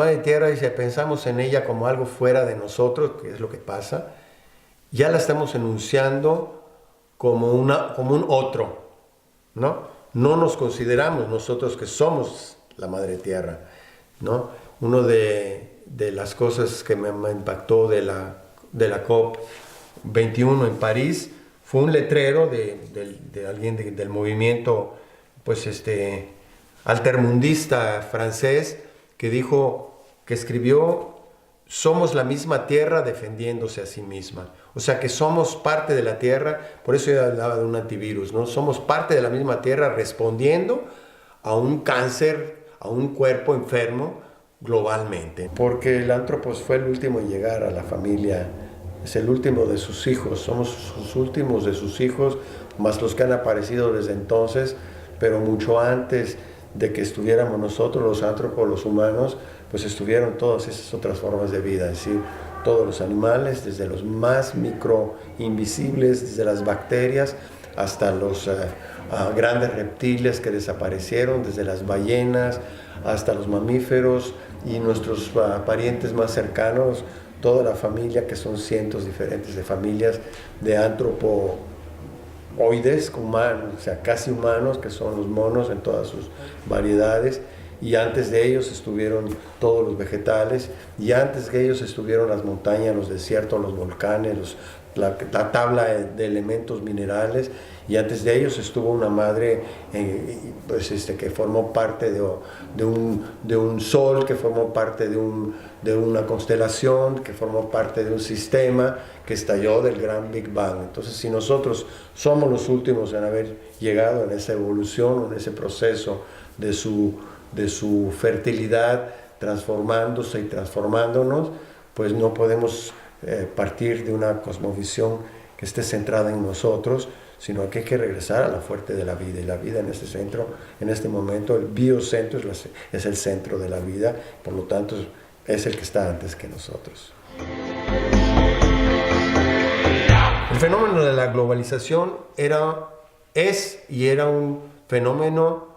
madre tierra y si pensamos en ella como algo fuera de nosotros, que es lo que pasa, ya la estamos enunciando como un otro, ¿no? No nos consideramos nosotros que somos la madre tierra, ¿no? Una de las cosas que me impactó de la COP 21 en París fue un letrero de alguien del movimiento, pues altermundista francés, que escribió: somos la misma tierra defendiéndose a sí misma. O sea que somos parte de la tierra, por eso yo hablaba de un antivirus, ¿no? Somos parte de la misma tierra respondiendo a un cáncer, a un cuerpo enfermo globalmente. Porque el Antropos fue el último en llegar a la familia, es el último de sus hijos, somos los últimos de sus hijos, más los que han aparecido desde entonces, pero mucho antes de que estuviéramos nosotros, los antropos, los humanos, pues estuvieron todas esas otras formas de vida, es decir, todos los animales, desde los más micro invisibles, desde las bacterias, hasta los grandes reptiles que desaparecieron, desde las ballenas hasta los mamíferos y nuestros parientes más cercanos, toda la familia, que son cientos diferentes de familias de antropoides, humanos, o sea, casi humanos, que son los monos en todas sus variedades. Y antes de ellos estuvieron todos los vegetales, y antes de ellos estuvieron las montañas, los desiertos, los volcanes, la tabla de elementos minerales, y antes de ellos estuvo una madre que formó parte de un sol, que formó parte de una constelación, que formó parte de un sistema que estalló del gran Big Bang. Entonces, si nosotros somos los últimos en haber llegado en esa evolución, en ese proceso de su fertilidad, transformándose y transformándonos, pues no podemos partir de una cosmovisión que esté centrada en nosotros, sino que hay que regresar a la fuente de la vida. Y la vida en este centro, en este momento, el biocentro es el centro de la vida, por lo tanto es el que está antes que nosotros. El fenómeno de la globalización es un fenómeno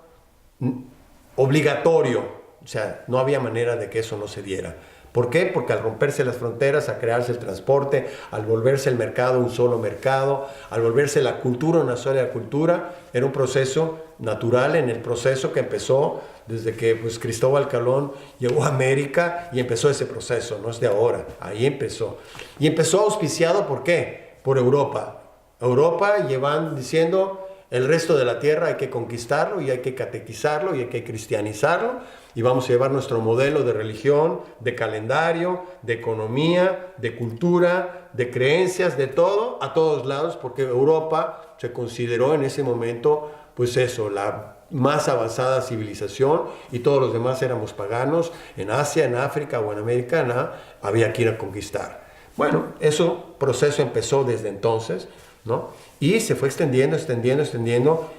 obligatorio, o sea, no había manera de que eso no se diera. ¿Por qué? Porque al romperse las fronteras, al crearse el transporte, al volverse el mercado un solo mercado, al volverse la cultura una sola cultura, era un proceso natural en el proceso que empezó desde que Cristóbal Colón llegó a América, y empezó ese proceso, no es de ahora, ahí empezó. Y empezó auspiciado, ¿por qué? Por Europa. Europa llevan diciendo: el resto de la tierra hay que conquistarlo y hay que catequizarlo y hay que cristianizarlo, y vamos a llevar nuestro modelo de religión, de calendario, de economía, de cultura, de creencias, de todo, a todos lados, porque Europa se consideró en ese momento, pues eso, la más avanzada civilización, y todos los demás éramos paganos. En Asia, en África o en América había que ir a conquistar. Bueno, ese proceso empezó desde entonces, ¿no? Y se fue extendiendo,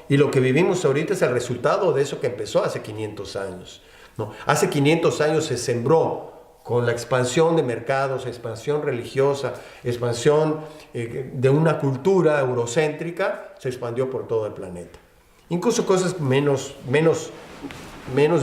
y lo que vivimos ahorita es el resultado de eso que empezó hace 500 años, ¿no? Hace 500 años se sembró con la expansión de mercados, expansión religiosa, expansión de una cultura eurocéntrica, se expandió por todo el planeta. Incluso cosas menos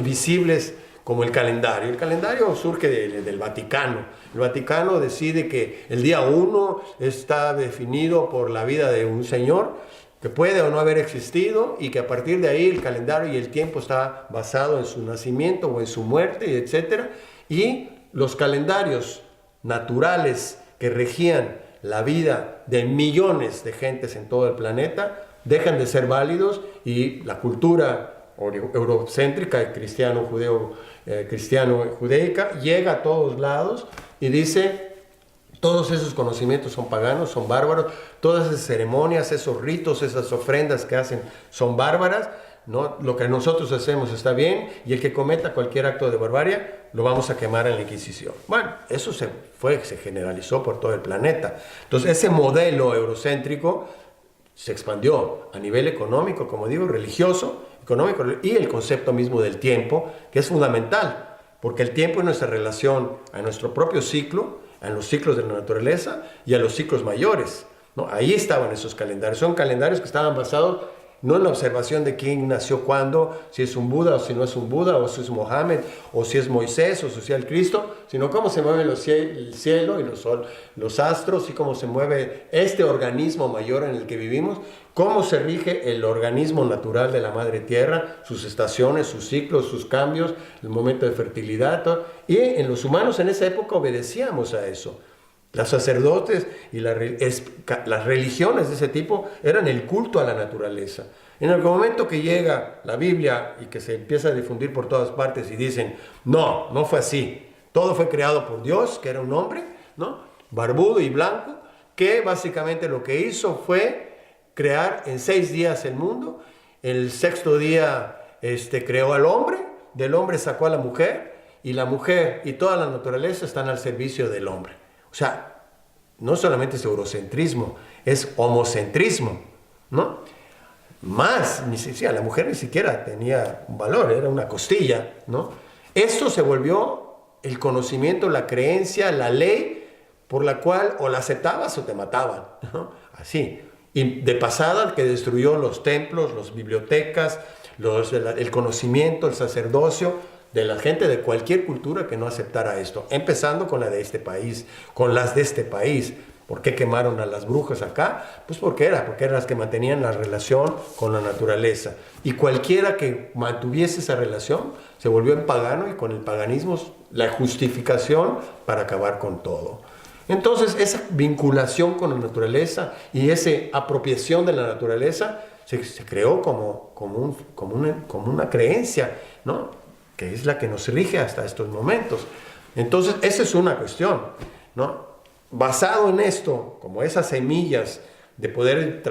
visibles, como el calendario. El calendario surge del Vaticano. El Vaticano decide que el día 1 está definido por la vida de un señor que puede o no haber existido, y que a partir de ahí el calendario y el tiempo está basado en su nacimiento o en su muerte, etc. Y los calendarios naturales que regían la vida de millones de gentes en todo el planeta dejan de ser válidos, y la cultura eurocéntrica, cristiano-judaica, llega a todos lados y dice: todos esos conocimientos son paganos, son bárbaros, todas esas ceremonias, esos ritos, esas ofrendas que hacen son bárbaras, ¿no? Lo que nosotros hacemos está bien, y el que cometa cualquier acto de barbarie lo vamos a quemar en la Inquisición. Bueno, eso se generalizó por todo el planeta. Entonces, ese modelo eurocéntrico se expandió a nivel económico, como digo, religioso, económico, y el concepto mismo del tiempo, que es fundamental, porque el tiempo es nuestra relación a nuestro propio ciclo, a los ciclos de la naturaleza y a los ciclos mayores, ¿no? Ahí estaban esos calendarios. Son calendarios que estaban basados no en la observación de quién nació cuándo, si es un Buda o si no es un Buda, o si es Mohammed, o si es Moisés, o si es el Cristo, sino cómo se mueve el cielo y los astros, y cómo se mueve este organismo mayor en el que vivimos, cómo se rige el organismo natural de la Madre Tierra, sus estaciones, sus ciclos, sus cambios, el momento de fertilidad, todo. Y en los humanos en esa época obedecíamos a eso. Los sacerdotes y las religiones de ese tipo eran el culto a la naturaleza. En el momento que llega la Biblia y que se empieza a difundir por todas partes y dicen, no, no fue así, todo fue creado por Dios, que era un hombre, ¿no?, barbudo y blanco, que básicamente lo que hizo fue crear en 6 días el mundo. El 6º día creó al hombre, del hombre sacó a la mujer, y la mujer y toda la naturaleza están al servicio del hombre. O sea, no solamente es eurocentrismo, es homocentrismo, ¿no? Más, la mujer ni siquiera tenía un valor, era una costilla, ¿no? Esto se volvió el conocimiento, la creencia, la ley por la cual o la aceptabas o te mataban, ¿no? Así. Y de pasada, el que destruyó los templos, las bibliotecas, el conocimiento, el sacerdocio de la gente de cualquier cultura que no aceptara esto, empezando con la de este país, con las de este país. ¿Por qué quemaron a las brujas acá? Pues porque eran las que mantenían la relación con la naturaleza. Y cualquiera que mantuviese esa relación se volvió en pagano, y con el paganismo la justificación para acabar con todo. Entonces, esa vinculación con la naturaleza y esa apropiación de la naturaleza se creó como una creencia, ¿no?, que es la que nos rige hasta estos momentos. Entonces, esa es una cuestión, ¿no? Basado en esto, como esas semillas de poder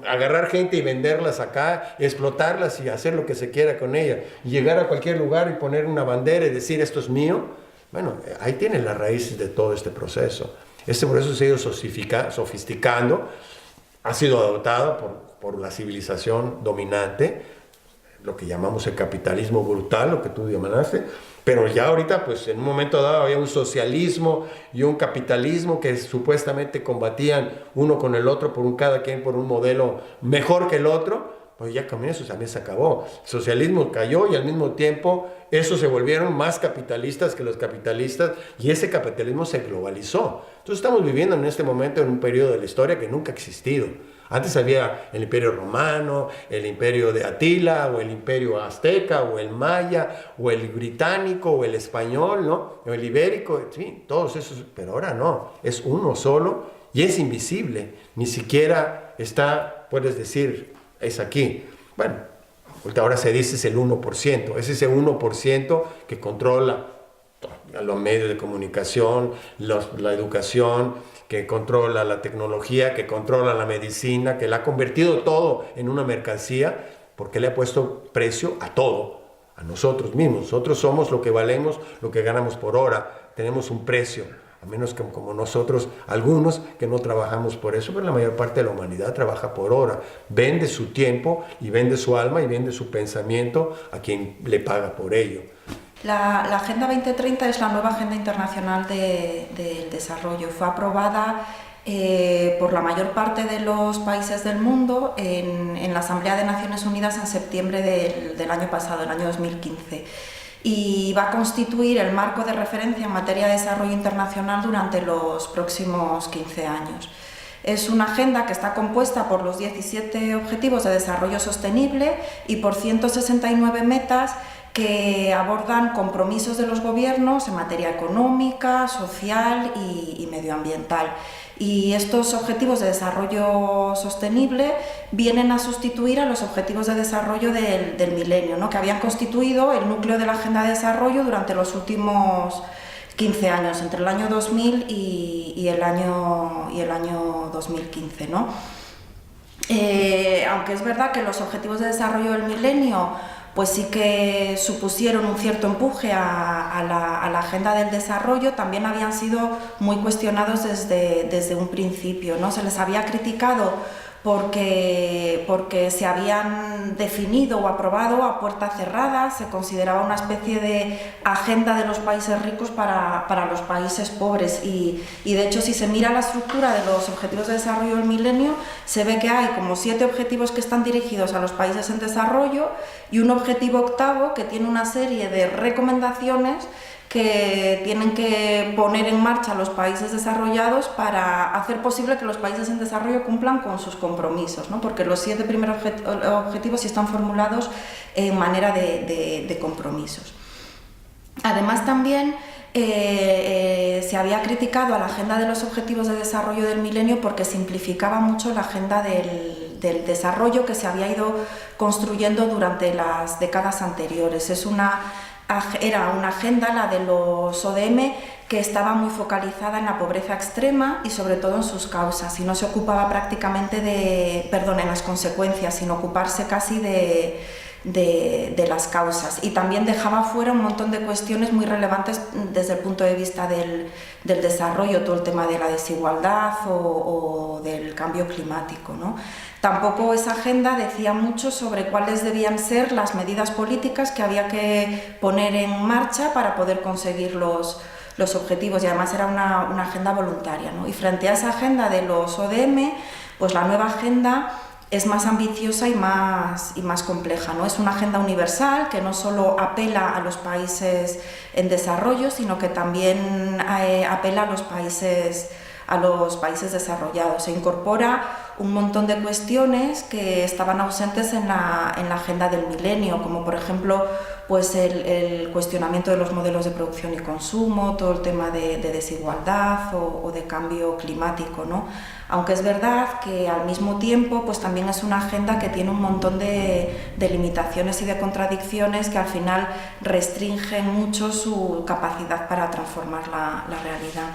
agarrar gente y venderlas acá, explotarlas y hacer lo que se quiera con ellas, y llegar a cualquier lugar y poner una bandera y decir esto es mío, bueno, ahí tienen las raíces de todo este proceso. Este proceso se ha ido sofisticando, ha sido adoptado por la civilización dominante, lo que llamamos el capitalismo brutal, lo que tú llamaste, pero ya ahorita, pues en un momento dado había un socialismo y un capitalismo que supuestamente combatían uno con el otro, cada quien por un modelo mejor que el otro. Pues ya con eso también se acabó. El socialismo cayó y al mismo tiempo esos se volvieron más capitalistas que los capitalistas, y ese capitalismo se globalizó. Entonces estamos viviendo en este momento en un periodo de la historia que nunca ha existido. Antes había el Imperio Romano, el Imperio de Atila, o el Imperio Azteca, o el Maya, o el británico, o el español, ¿no?, o el ibérico, sí, todos esos, pero ahora no, es uno solo y es invisible, ni siquiera puedes decir, es aquí. Bueno, ahora se dice es el 1%, es ese 1% que controla los medios de comunicación, la educación, que controla la tecnología, que controla la medicina, que la ha convertido todo en una mercancía, porque le ha puesto precio a todo, a nosotros mismos. Nosotros somos lo que valemos, lo que ganamos por hora, tenemos un precio, a menos que como nosotros, algunos que no trabajamos por eso, pero la mayor parte de la humanidad trabaja por hora, vende su tiempo y vende su alma y vende su pensamiento a quien le paga por ello. La Agenda 2030 es la nueva Agenda Internacional del Desarrollo. Fue aprobada por la mayor parte de los países del mundo en la Asamblea de Naciones Unidas en septiembre del año pasado, el año 2015. Y va a constituir el marco de referencia en materia de desarrollo internacional durante los próximos 15 años. Es una agenda que está compuesta por los 17 Objetivos de Desarrollo Sostenible y por 169 metas que abordan compromisos de los gobiernos en materia económica, social y medioambiental. Y estos objetivos de desarrollo sostenible vienen a sustituir a los objetivos de desarrollo del milenio, ¿no?, que habían constituido el núcleo de la agenda de desarrollo durante los últimos 15 años, entre el año 2000 y el año 2015, ¿no? Aunque es verdad que los objetivos de desarrollo del milenio pues sí que supusieron un cierto empuje a la agenda del desarrollo, también habían sido muy cuestionados desde un principio, ¿no? Se les había criticado porque se habían definido o aprobado a puerta cerrada, se consideraba una especie de agenda de los países ricos para los países pobres y de hecho si se mira la estructura de los Objetivos de Desarrollo del Milenio se ve que hay como 7 objetivos que están dirigidos a los países en desarrollo y un objetivo octavo que tiene una serie de recomendaciones que tienen que poner en marcha los países desarrollados para hacer posible que los países en desarrollo cumplan con sus compromisos, ¿no? Porque los 7 primeros objetivos sí están formulados en manera de compromisos. Además también se había criticado a la agenda de los Objetivos de Desarrollo del Milenio porque simplificaba mucho la agenda del desarrollo que se había ido construyendo durante las décadas anteriores. Era una agenda, la de los ODM, que estaba muy focalizada en la pobreza extrema y sobre todo en sus causas, y no se ocupaba prácticamente en las consecuencias, sino ocuparse casi de las causas. Y también dejaba fuera un montón de cuestiones muy relevantes desde el punto de vista del desarrollo, todo el tema de la desigualdad o del cambio climático, ¿no? Tampoco esa agenda decía mucho sobre cuáles debían ser las medidas políticas que había que poner en marcha para poder conseguir los objetivos, y además era una agenda voluntaria, ¿no? Y frente a esa agenda de los ODM, pues la nueva agenda es más ambiciosa y más compleja, ¿no? Es una agenda universal que no solo apela a los países en desarrollo, sino que también apela a los países desarrollados. Se incorpora un montón de cuestiones que estaban ausentes en la agenda del milenio, como por ejemplo pues el cuestionamiento de los modelos de producción y consumo, todo el tema de desigualdad o de cambio climático, ¿no? Aunque es verdad que al mismo tiempo pues también es una agenda que tiene un montón de limitaciones y de contradicciones que al final restringen mucho su capacidad para transformar la realidad.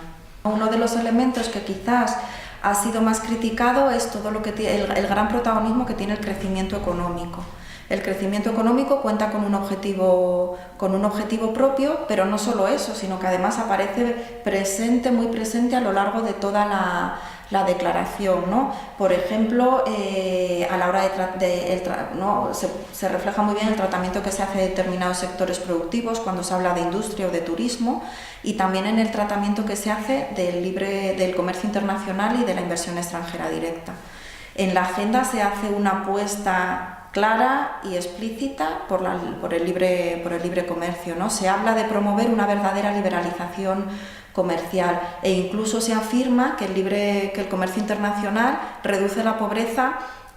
Uno de los elementos que quizás ha sido más criticado es todo lo que el gran protagonismo que tiene el crecimiento económico. El crecimiento económico cuenta con un objetivo propio, pero no solo eso, sino que además aparece muy presente a lo largo de toda la declaración, ¿no? Por ejemplo, a la hora se refleja muy bien el tratamiento que se hace de determinados sectores productivos cuando se habla de industria o de turismo, y también en el tratamiento que se hace del comercio internacional y de la inversión extranjera directa. En la agenda se hace una apuesta clara y explícita por el libre comercio, ¿no? Se habla de promover una verdadera liberalización comercial e incluso se afirma que el comercio internacional reduce la pobreza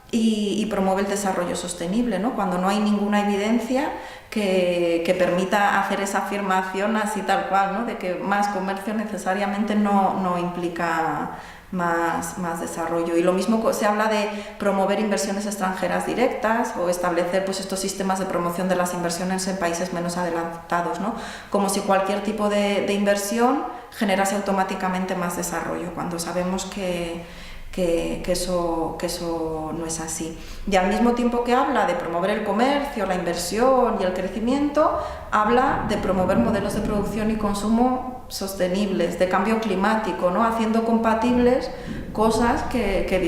y promueve el desarrollo sostenible, ¿no? Cuando no hay ninguna evidencia que permita hacer esa afirmación así tal cual, ¿no? De que más comercio necesariamente no implica más desarrollo. Y lo mismo se habla de promover inversiones extranjeras directas o establecer pues estos sistemas de promoción de las inversiones en países menos adelantados, ¿no? Como si cualquier tipo de inversión generase automáticamente más desarrollo, cuando sabemos que eso no es así. Y al mismo tiempo que habla de promover el comercio, la inversión y el crecimiento, habla de promover modelos de producción y consumo sostenibles, de cambio climático, ¿no? Haciendo compatibles cosas que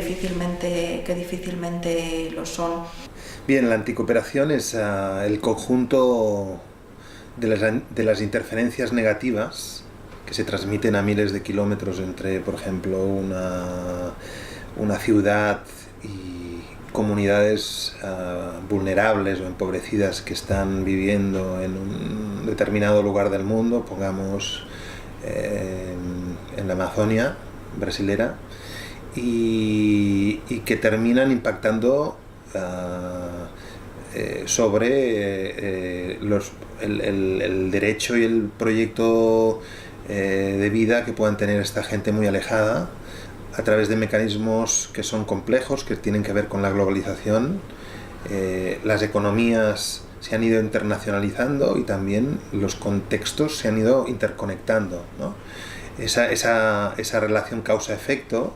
difícilmente lo son. Bien, la anticooperación es el conjunto de las interferencias negativas que se transmiten a miles de kilómetros entre, por ejemplo, una ciudad y comunidades vulnerables o empobrecidas que están viviendo en un determinado lugar del mundo, pongamos en la Amazonia brasilera, y que terminan impactando sobre el derecho y el proyecto de vida que puedan tener esta gente muy alejada, a través de mecanismos que son complejos, que tienen que ver con la globalización. Las economías se han ido internacionalizando y también los contextos se han ido interconectando, ¿no? Esa relación causa-efecto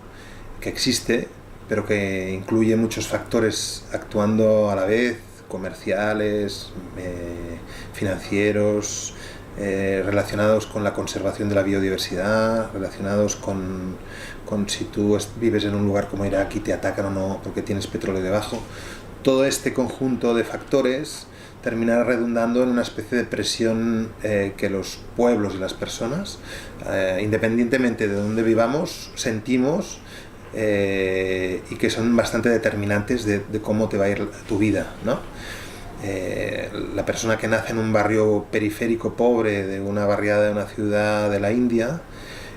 que existe, pero que incluye muchos factores actuando a la vez, comerciales, financieros, relacionados con la conservación de la biodiversidad, relacionados con si tú vives en un lugar como Irak y te atacan o no porque tienes petróleo debajo. Todo este conjunto de factores terminará redundando en una especie de presión que los pueblos y las personas, independientemente de dónde vivamos, sentimos, y que son bastante determinantes de cómo te va a ir tu vida, ¿no? La persona que nace en un barrio periférico pobre de una barriada de una ciudad de la India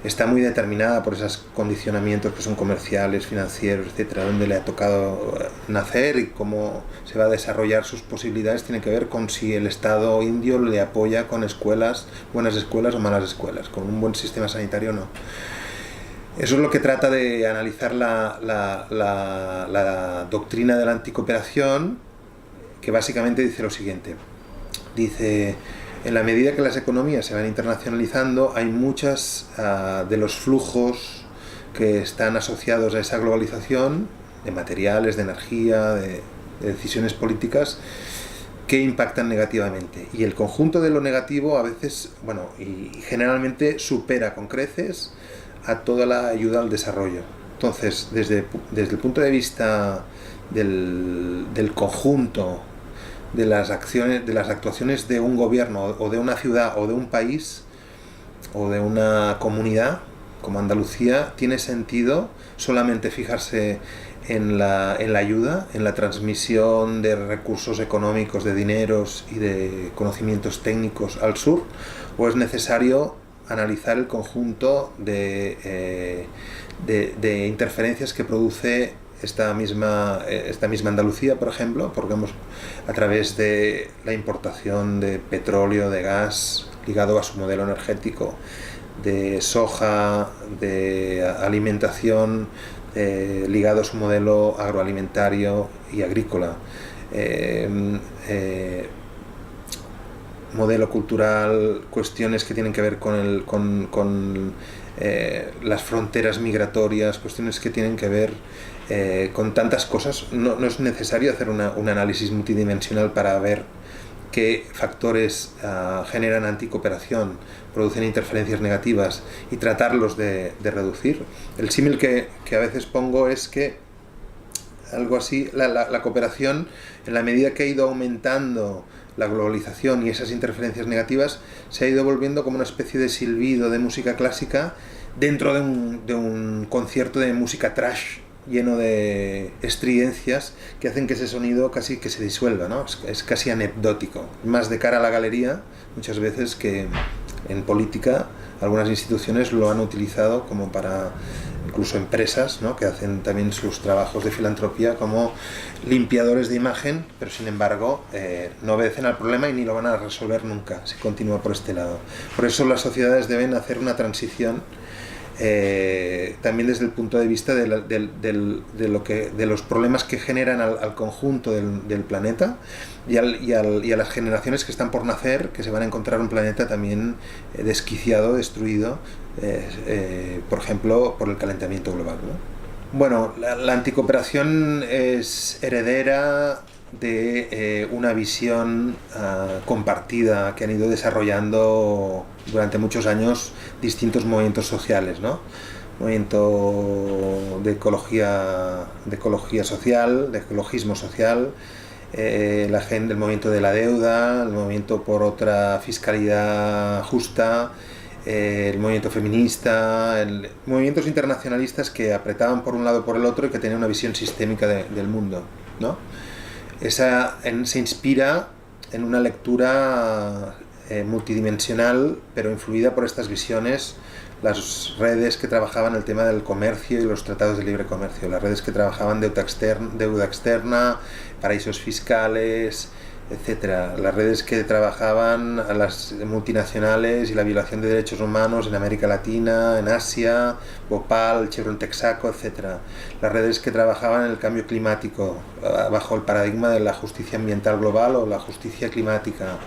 está muy determinada por esos condicionamientos que son comerciales, financieros, etcétera, donde le ha tocado nacer y cómo se va a desarrollar sus posibilidades tiene que ver con si el Estado indio le apoya con escuelas, buenas escuelas o malas escuelas, con un buen sistema sanitario o no. Eso es lo que trata de analizar la doctrina de la anticooperación, que básicamente dice lo siguiente. Dice: en la medida que las economías se van internacionalizando, hay muchos de los flujos que están asociados a esa globalización, de materiales, de energía, de decisiones políticas, que impactan negativamente. Y el conjunto de lo negativo a veces, y generalmente supera con creces a toda la ayuda al desarrollo. Entonces, desde el punto de vista del conjunto de las acciones, de las actuaciones de un gobierno o de una ciudad o de un país o de una comunidad como Andalucía, tiene sentido solamente fijarse en la ayuda, en la transmisión de recursos económicos, de dineros y de conocimientos técnicos al sur, o es necesario analizar el conjunto de interferencias que produce esta misma Andalucía, por ejemplo, porque a través de la importación de petróleo, de gas, ligado a su modelo energético, de soja, de alimentación, ligado a su modelo agroalimentario y agrícola, modelo cultural, cuestiones que tienen que ver con las fronteras migratorias, cuestiones que tienen que ver con tantas cosas. No es necesario hacer un análisis multidimensional para ver qué factores generan anticooperación, producen interferencias negativas y tratarlos de reducir. El símil que a veces pongo es que algo así, la cooperación, en la medida que ha ido aumentando la globalización y esas interferencias negativas, se ha ido volviendo como una especie de silbido de música clásica dentro de un concierto de música trash lleno de estridencias que hacen que ese sonido casi que se disuelva, ¿no? Es casi anecdótico, más de cara a la galería muchas veces que en política. Algunas instituciones lo han utilizado como para, incluso empresas, ¿no?, que hacen también sus trabajos de filantropía como limpiadores de imagen, pero sin embargo no obedecen al problema y ni lo van a resolver nunca si continúa por este lado. Por eso las sociedades deben hacer una transición también desde el punto de vista de los problemas que generan al conjunto del planeta y a las generaciones que están por nacer, que se van a encontrar un planeta también desquiciado, destruido, por ejemplo, por el calentamiento global, ¿no? Bueno, la anticooperación es heredera de una visión compartida que han ido desarrollando durante muchos años distintos movimientos sociales, ¿no? Movimiento de ecología social, de ecologismo social, el movimiento de la deuda, el movimiento por otra fiscalidad justa, el movimiento feminista, movimientos internacionalistas que apretaban por un lado o por el otro y que tenían una visión sistémica del mundo, ¿no? Se inspira en una lectura multidimensional, pero influida por estas visiones, las redes que trabajaban el tema del comercio y los tratados de libre comercio, las redes que trabajaban deuda externa, paraísos fiscales, etcétera, las redes que trabajaban a las multinacionales y la violación de derechos humanos en América Latina, en Asia, Bhopal, Chevron Texaco, etcétera, las redes que trabajaban en el cambio climático bajo el paradigma de la justicia ambiental global o la justicia climática,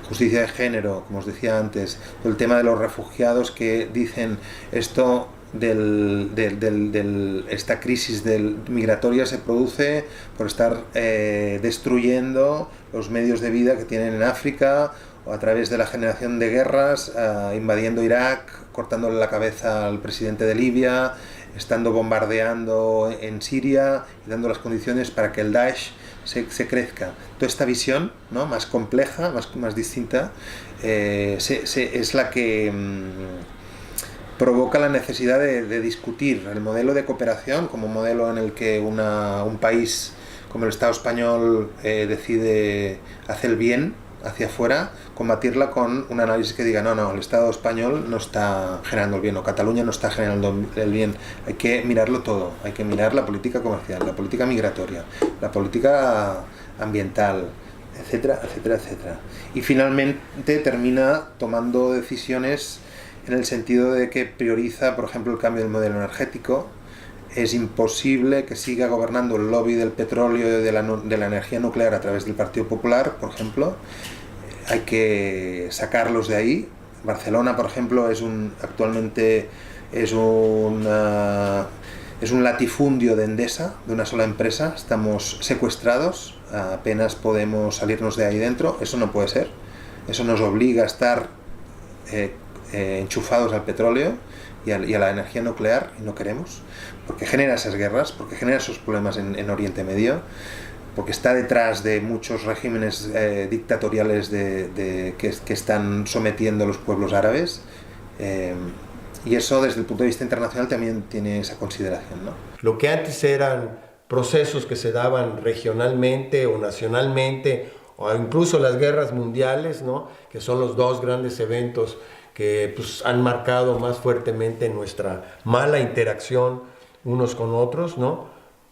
justicia de género, como os decía antes, el tema de los refugiados que dicen esto esta crisis migratoria se produce por estar destruyendo los medios de vida que tienen en África o a través de la generación de guerras, invadiendo Irak, cortándole la cabeza al presidente de Libia, estando bombardeando en Siria y dando las condiciones para que el Daesh se crezca. Toda esta visión, ¿no?, más compleja, más distinta, es la que provoca la necesidad de discutir el modelo de cooperación como modelo en el que un país como el Estado español decide hacer el bien hacia afuera, combatirla con un análisis que diga no, el Estado español no está generando el bien, o Cataluña no está generando el bien. Hay que mirarlo todo, hay que mirar la política comercial, la política migratoria, la política ambiental, etcétera, etcétera, etcétera. Y finalmente termina tomando decisiones en el sentido de que prioriza, por ejemplo, el cambio del modelo energético. Es imposible que siga gobernando el lobby del petróleo y de la energía nuclear a través del Partido Popular, por ejemplo. Hay que sacarlos de ahí. Barcelona, por ejemplo, actualmente es un latifundio de Endesa, de una sola empresa. Estamos secuestrados, apenas podemos salirnos de ahí dentro. Eso no puede ser. Eso nos obliga a estar enchufados al petróleo y a la energía nuclear, y no queremos, porque genera esas guerras, porque genera esos problemas en Oriente Medio, porque está detrás de muchos regímenes dictatoriales que están sometiendo a los pueblos árabes, y eso desde el punto de vista internacional también tiene esa consideración, ¿no? Lo que antes eran procesos que se daban regionalmente o nacionalmente, o incluso las guerras mundiales, ¿no?, que son los dos grandes eventos que pues, han marcado más fuertemente nuestra mala interacción unos con otros, ¿no?,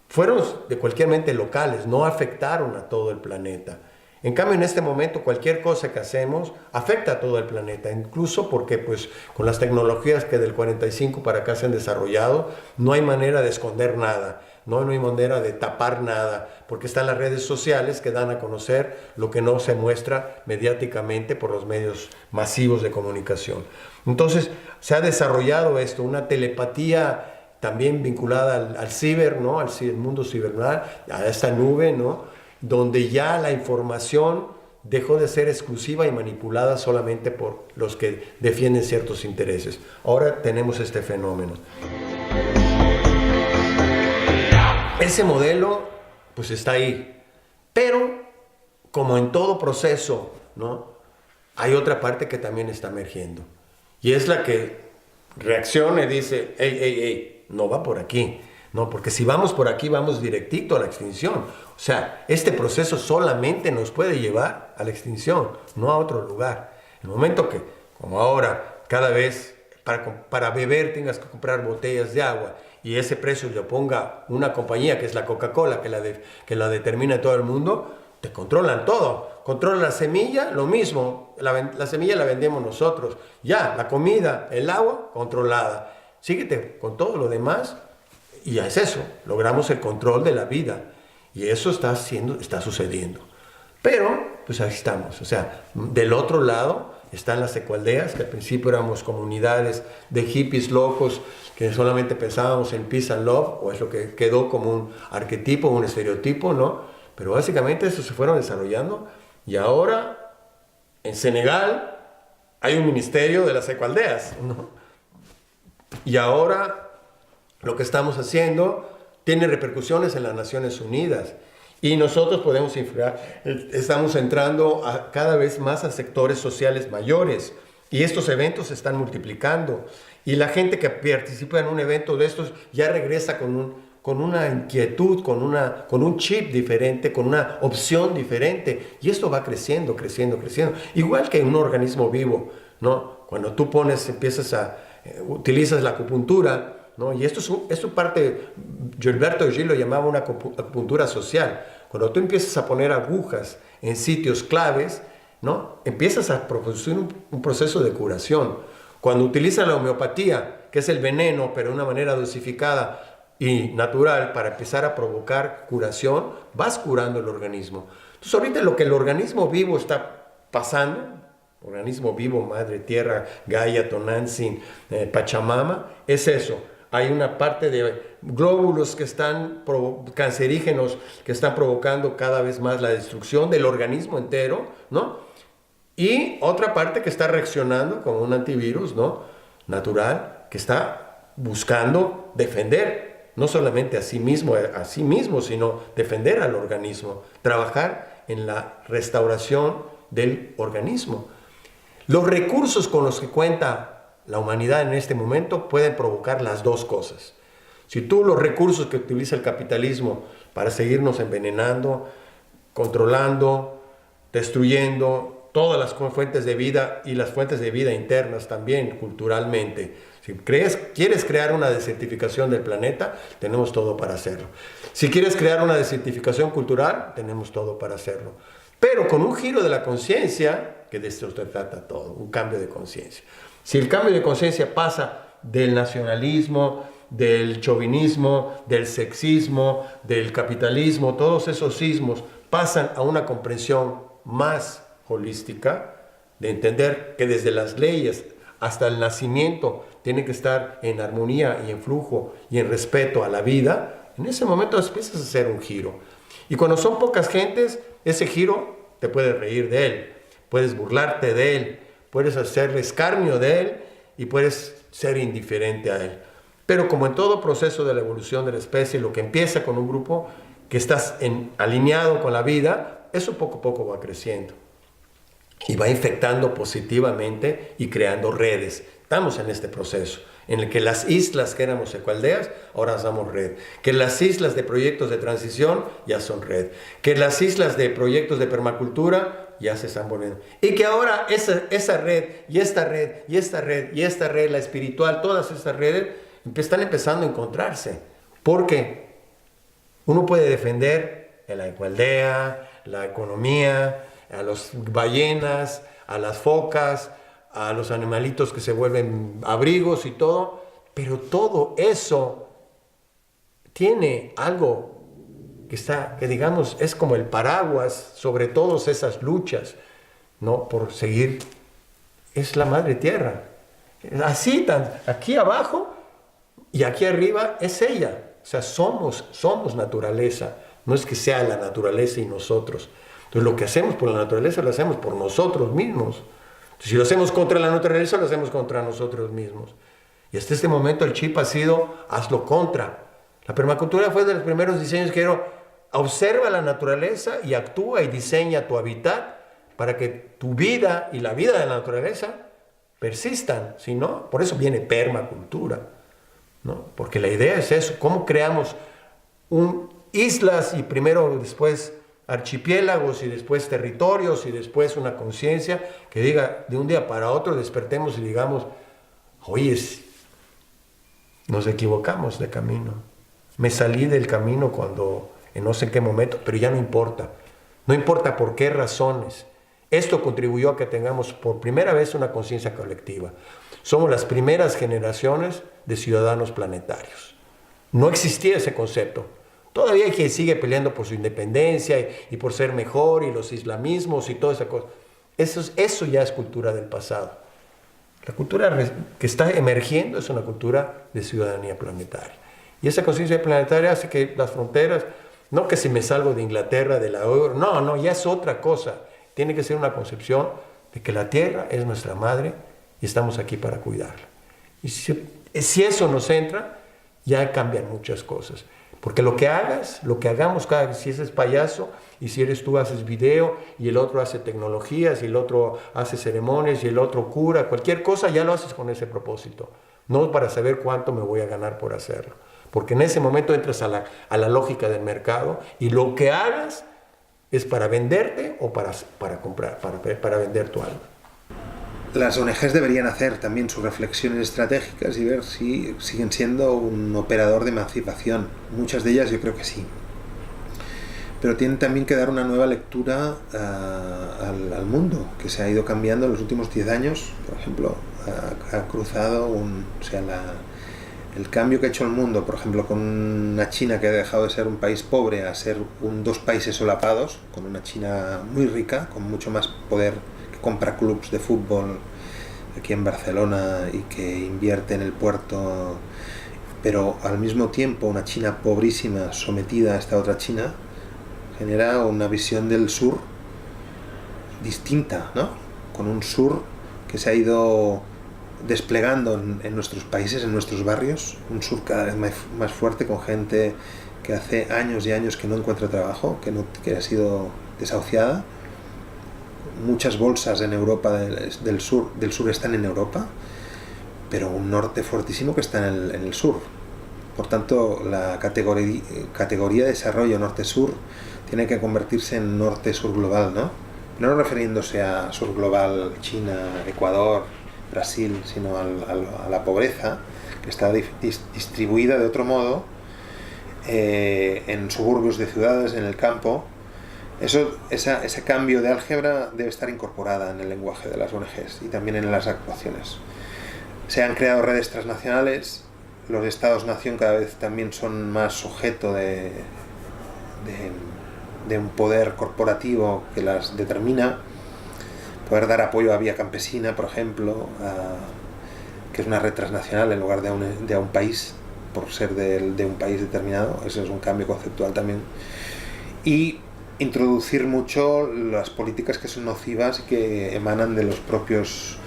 fueron de cualquier mente locales, no afectaron a todo el planeta. En cambio, en este momento, cualquier cosa que hacemos afecta a todo el planeta, incluso porque pues, con las tecnologías que del 45 para acá se han desarrollado, no hay manera de esconder nada. No hay manera de tapar nada, porque están las redes sociales que dan a conocer lo que no se muestra mediáticamente por los medios masivos de comunicación. Entonces, se ha desarrollado esto, una telepatía también vinculada al ciber, ¿no?, al mundo cibernético, a esta nube, ¿no?, donde ya la información dejó de ser exclusiva y manipulada solamente por los que defienden ciertos intereses. Ahora tenemos este fenómeno. Ese modelo, pues está ahí, pero como en todo proceso, ¿no?, hay otra parte que también está emergiendo, y es la que reacciona y dice, hey, no va por aquí, no, porque si vamos por aquí vamos directito a la extinción. O sea, este proceso solamente nos puede llevar a la extinción, no a otro lugar. El momento que, como ahora, cada vez para beber tengas que comprar botellas de agua, y ese precio lo ponga una compañía que es la Coca-Cola, que la determina en todo el mundo, te controlan todo. Controlan la semilla, lo mismo, la semilla la vendemos nosotros. Ya, la comida, el agua, controlada. Síguete con todo lo demás, y ya es eso, logramos el control de la vida. Y eso está sucediendo. Pero, pues ahí estamos. O sea, del otro lado están las ecoaldeas, que al principio éramos comunidades de hippies locos, que solamente pensábamos en peace and love, o es lo que quedó como un arquetipo, un estereotipo, ¿no? Pero básicamente eso se fueron desarrollando, y ahora en Senegal hay un ministerio de las ecoaldeas, ¿no? Y ahora lo que estamos haciendo tiene repercusiones en las Naciones Unidas, y nosotros podemos influir. Estamos entrando cada vez más a sectores sociales mayores, y estos eventos se están multiplicando, y la gente que participa en un evento de estos ya regresa con una inquietud, con un chip diferente, con una opción diferente, y esto va creciendo, igual que en un organismo vivo, ¿no? Cuando tú utilizas la acupuntura, ¿no? Y esto parte, Gilberto Gil lo llamaba una acupuntura social. Cuando tú empiezas a poner agujas en sitios claves, ¿no?, empiezas a producir un proceso de curación. Cuando utilizas la homeopatía, que es el veneno, pero de una manera dosificada y natural, para empezar a provocar curación, vas curando el organismo. Entonces ahorita lo que el organismo vivo está pasando, organismo vivo, Madre Tierra, Gaia, Tonantzin, Pachamama, es eso. Hay una parte de glóbulos que están cancerígenos, que están provocando cada vez más la destrucción del organismo entero, ¿no? Y otra parte que está reaccionando como un antivirus, ¿no? Natural, que está buscando defender no solamente a sí mismo, sino defender al organismo, trabajar en la restauración del organismo. Los recursos con los que cuenta la humanidad en este momento pueden provocar las dos cosas. Si tú los recursos que utiliza el capitalismo para seguirnos envenenando, controlando, destruyendo todas las fuentes de vida y las fuentes de vida internas también culturalmente, si quieres crear una desertificación del planeta, tenemos todo para hacerlo. Si quieres crear una desertificación cultural, tenemos todo para hacerlo. Pero con un giro de la conciencia, que de esto se trata todo, un cambio de conciencia. Si el cambio de conciencia pasa del nacionalismo, del chauvinismo, del sexismo, del capitalismo, todos esos sismos pasan a una comprensión más holística, de entender que desde las leyes hasta el nacimiento tiene que estar en armonía y en flujo y en respeto a la vida, en ese momento empiezas a hacer un giro. Y cuando son pocas gentes, ese giro te puedes reír de él, puedes burlarte de él, puedes hacerle escarnio de él y puedes ser indiferente a él. Pero como en todo proceso de la evolución de la especie, lo que empieza con un grupo que estás alineado con la vida, eso poco a poco va creciendo y va infectando positivamente y creando redes. Estamos en este proceso en el que las islas que éramos ecoaldeas, ahora somos red. Que las islas de proyectos de transición ya son red. Que las islas de proyectos de permacultura ya se están volviendo. Y que ahora esa red, y esta red, y esta red, y esta red, la espiritual, todas estas redes, están empezando a encontrarse. Porque uno puede defender a la ecoaldea, la economía, a las ballenas, a las focas, a los animalitos que se vuelven abrigos y todo, pero todo eso tiene algo que digamos es como el paraguas sobre todas esas luchas, ¿no? Por seguir, es la madre tierra. Así, aquí abajo y aquí arriba es ella. O sea, somos naturaleza. No es que sea la naturaleza y nosotros. Entonces, lo que hacemos por la naturaleza lo hacemos por nosotros mismos. Si lo hacemos contra la naturaleza, lo hacemos contra nosotros mismos. Y hasta este momento el chip ha sido, hazlo contra. La permacultura fue de los primeros diseños que era, observa la naturaleza y actúa y diseña tu hábitat para que tu vida y la vida de la naturaleza persistan. Si no, por eso viene permacultura, ¿no? Porque la idea es eso, cómo creamos islas y primero después archipiélagos y después territorios y después una conciencia que diga de un día para otro despertemos y digamos, oye, nos equivocamos de camino, me salí del camino cuando en no sé en qué momento, pero ya no importa por qué razones. Esto contribuyó a que tengamos por primera vez una conciencia colectiva. Somos las primeras generaciones de ciudadanos planetarios. No existía ese concepto. Todavía hay quien sigue peleando por su independencia y por ser mejor y los islamismos y toda esa cosa. Eso ya es cultura del pasado. La cultura que está emergiendo es una cultura de ciudadanía planetaria. Y esa conciencia planetaria hace que las fronteras, no que si me salgo de Inglaterra, de la euro, no, ya es otra cosa. Tiene que ser una concepción de que la tierra es nuestra madre y estamos aquí para cuidarla. Y si eso nos entra, ya cambian muchas cosas. Porque lo que hagamos, si eres payaso y si eres tú haces video y el otro hace tecnologías y el otro hace ceremonias y el otro cura, cualquier cosa ya lo haces con ese propósito. No para saber cuánto me voy a ganar por hacerlo. Porque en ese momento entras a la lógica del mercado y lo que hagas es para venderte o para comprar, para vender tu alma. Las ONGs deberían hacer también sus reflexiones estratégicas y ver si siguen siendo un operador de emancipación. Muchas de ellas yo creo que sí. Pero tienen también que dar una nueva lectura al mundo, que se ha ido cambiando en los últimos 10 años. Por ejemplo, ha cruzado el cambio que ha hecho el mundo, por ejemplo, con una China que ha dejado de ser un país pobre a ser dos países solapados, con una China muy rica, con mucho más poder, compra clubs de fútbol aquí en Barcelona y que invierte en el puerto, pero al mismo tiempo una China pobrísima sometida a esta otra China, genera una visión del sur distinta, ¿no? con un sur que se ha ido desplegando en nuestros países, en nuestros barrios, un sur cada vez más fuerte, con gente que hace años y años que no encuentra trabajo, que ha sido desahuciada. Muchas bolsas en Europa del sur están en Europa, pero un norte fuertísimo que está en el sur. Por tanto, la categoría de desarrollo norte-sur tiene que convertirse en norte-sur global, ¿no? No refiriéndose a sur global China, Ecuador, Brasil, sino a la pobreza, que está distribuida de otro modo en suburbios de ciudades, en el campo. Ese cambio de álgebra debe estar incorporada en el lenguaje de las ONGs y también en las actuaciones. Se han creado redes transnacionales, los estados-nación cada vez también son más sujeto de un poder corporativo que las determina. Poder dar apoyo a Vía Campesina, por ejemplo, que es una red transnacional en lugar de a un país, por ser de un país determinado. Eso es un cambio conceptual también. Y introducir mucho las políticas que son nocivas y que emanan de las propias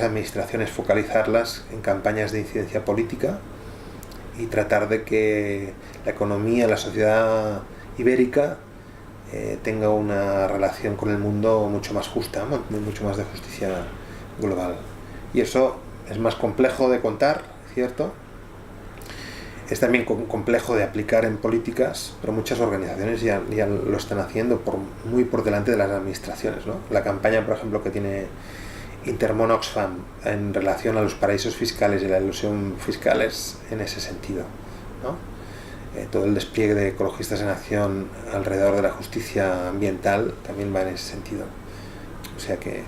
administraciones, focalizarlas en campañas de incidencia política y tratar de que la economía, la sociedad ibérica tenga una relación con el mundo mucho más justa, mucho más de justicia global. Y eso es más complejo de contar, ¿cierto? Es también complejo de aplicar en políticas, pero muchas organizaciones ya lo están haciendo muy por delante de las administraciones, ¿no? La campaña, por ejemplo, que tiene Intermon Oxfam en relación a los paraísos fiscales y la elusión fiscal es en ese sentido, ¿no? Todo el despliegue de Ecologistas en Acción alrededor de la justicia ambiental también va en ese sentido. O sea que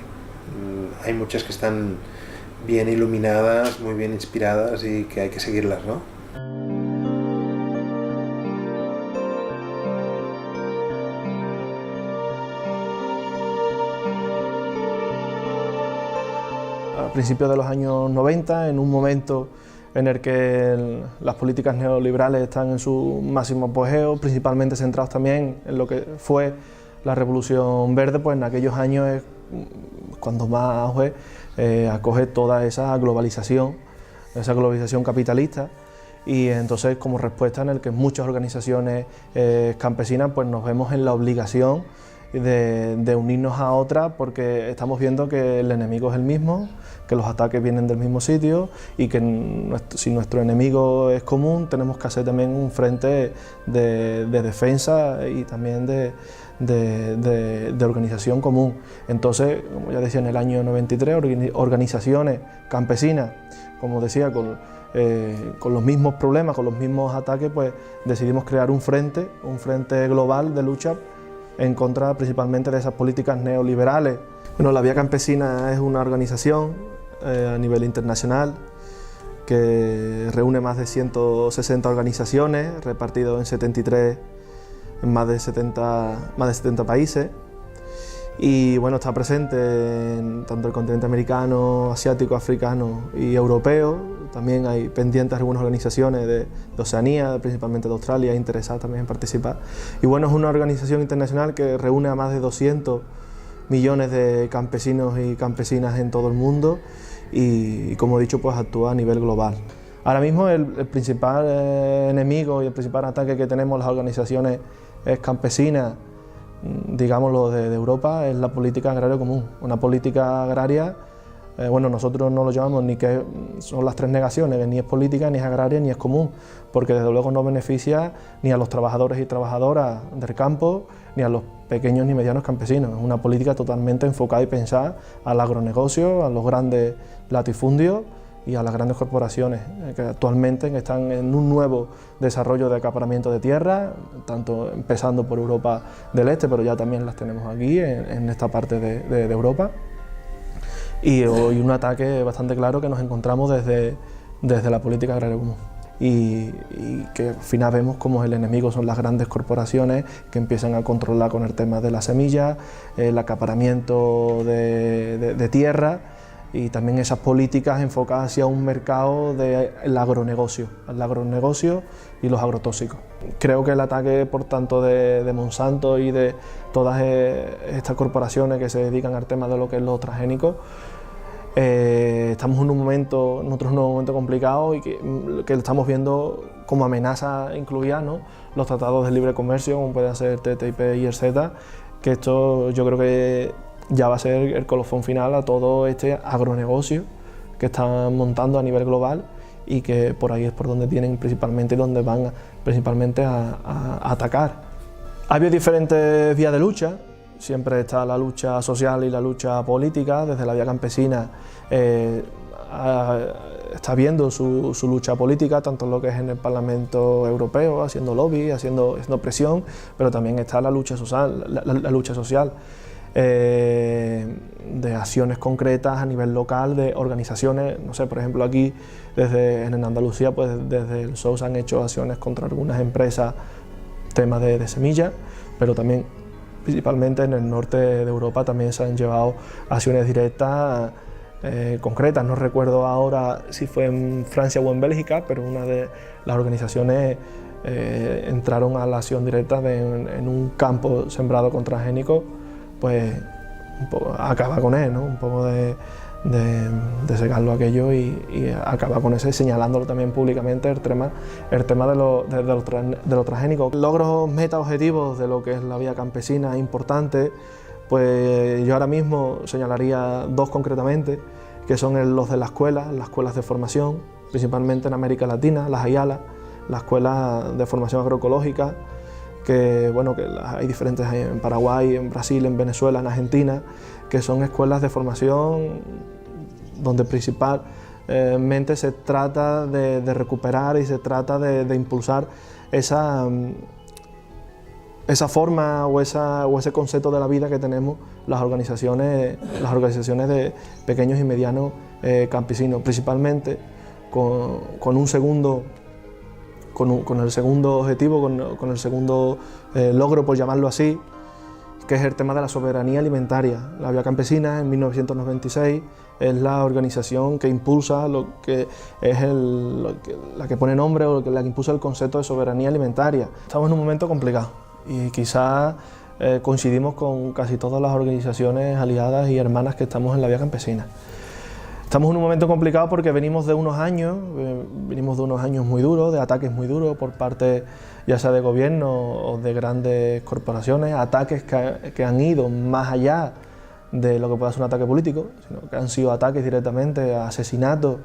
hay muchas que están bien iluminadas, muy bien inspiradas y que hay que seguirlas, ¿no? A principios de los años 90, en un momento en el que las políticas neoliberales están en su máximo apogeo, principalmente centrados también en lo que fue la Revolución Verde, pues en aquellos años es cuando más auge acoge toda esa globalización capitalista, y entonces como respuesta en el que muchas organizaciones campesinas pues nos vemos en la obligación de unirnos a otra, porque estamos viendo que el enemigo es el mismo, que los ataques vienen del mismo sitio y que si nuestro enemigo es común tenemos que hacer también un frente de defensa y también de organización común. Entonces, como ya decía, en el año 93, organizaciones campesinas, como decía, con los mismos problemas, con los mismos ataques, pues decidimos crear un frente global de lucha en contra principalmente de esas políticas neoliberales. Bueno, la Vía Campesina es una organización a nivel internacional que reúne más de 160 organizaciones repartidas en más de 70 países, y bueno, está presente en tanto el continente americano, asiático, africano y europeo. También hay pendientes algunas organizaciones de Oceanía, principalmente de Australia, interesadas también en participar. Y bueno, es una organización internacional que reúne a más de 200 millones de campesinos y campesinas en todo el mundo y como he dicho, pues actúa a nivel global. Ahora mismo el principal enemigo y el principal ataque que tenemos las organizaciones campesinas, digámoslo, de Europa, es la política agraria común. Una política agraria, bueno, nosotros no lo llamamos ni que son las tres negaciones, que ni es política, ni es agraria, ni es común, porque desde luego no beneficia ni a los trabajadores y trabajadoras del campo, ni a los pequeños ni medianos campesinos. Es una política totalmente enfocada y pensada al agronegocio, a los grandes latifundios y a las grandes corporaciones que actualmente están en un nuevo desarrollo de acaparamiento de tierra, tanto empezando por Europa del Este, pero ya también las tenemos aquí en esta parte de Europa. Y hoy un ataque bastante claro que nos encontramos desde la política agraria común. Y que al final vemos como el enemigo son las grandes corporaciones que empiezan a controlar con el tema de las semillas, el acaparamiento de tierra, y también esas políticas enfocadas hacia un mercado del agronegocio, el agronegocio y los agrotóxicos. Creo que el ataque, por tanto, de Monsanto y de todas estas corporaciones que se dedican al tema de lo que es los transgénicos, estamos en un momento complicado y que lo estamos viendo como amenaza incluida, ¿no?, los tratados de libre comercio, como pueden ser TTIP y el CETA, que esto yo creo que ya va a ser el colofón final a todo este agronegocio que están montando a nivel global y que por ahí es por donde tienen principalmente y donde van principalmente a atacar. Ha habido diferentes vías de lucha, siempre está la lucha social y la lucha política. Desde la vía campesina está viendo su lucha política, tanto en lo que es en el Parlamento Europeo, haciendo lobby, haciendo presión, pero también está la lucha social, la lucha social. De acciones concretas a nivel local, de organizaciones, no sé, por ejemplo aquí en Andalucía, pues desde el SOS han hecho acciones contra algunas empresas, temas de semillas, pero también principalmente en el norte de Europa también se han llevado acciones directas concretas. No recuerdo ahora si fue en Francia o en Bélgica, pero una de las organizaciones entraron a la acción directa en un campo sembrado con transgénicos, pues acaba con él, ¿no? Un poco de secarlo aquello y acaba con eso, señalándolo también públicamente el tema de los transgénicos. Logros, metas, objetivos de lo que es la vía campesina importantes, pues yo ahora mismo señalaría dos concretamente, que son los de las escuelas de formación, principalmente en América Latina, las AYALA, las escuelas de formación agroecológica, que bueno, que hay diferentes en Paraguay, en Brasil, en Venezuela, en Argentina, que son escuelas de formación donde principalmente se trata de recuperar y se trata de impulsar esa forma o ese concepto de la vida que tenemos las organizaciones de pequeños y medianos campesinos, principalmente con el segundo objetivo, con el segundo logro, por llamarlo así, que es el tema de la soberanía alimentaria. La Vía Campesina, en 1996, es la organización que impulsa lo que es la que pone nombre o la que impulsa el concepto de soberanía alimentaria. Estamos en un momento complicado y quizás coincidimos con casi todas las organizaciones aliadas y hermanas que estamos en la Vía Campesina. Estamos en un momento complicado porque venimos de unos años muy duros, de ataques muy duros por parte ya sea de gobierno o de grandes corporaciones, ataques que han ido más allá de lo que pueda ser un ataque político, sino que han sido ataques directamente a asesinatos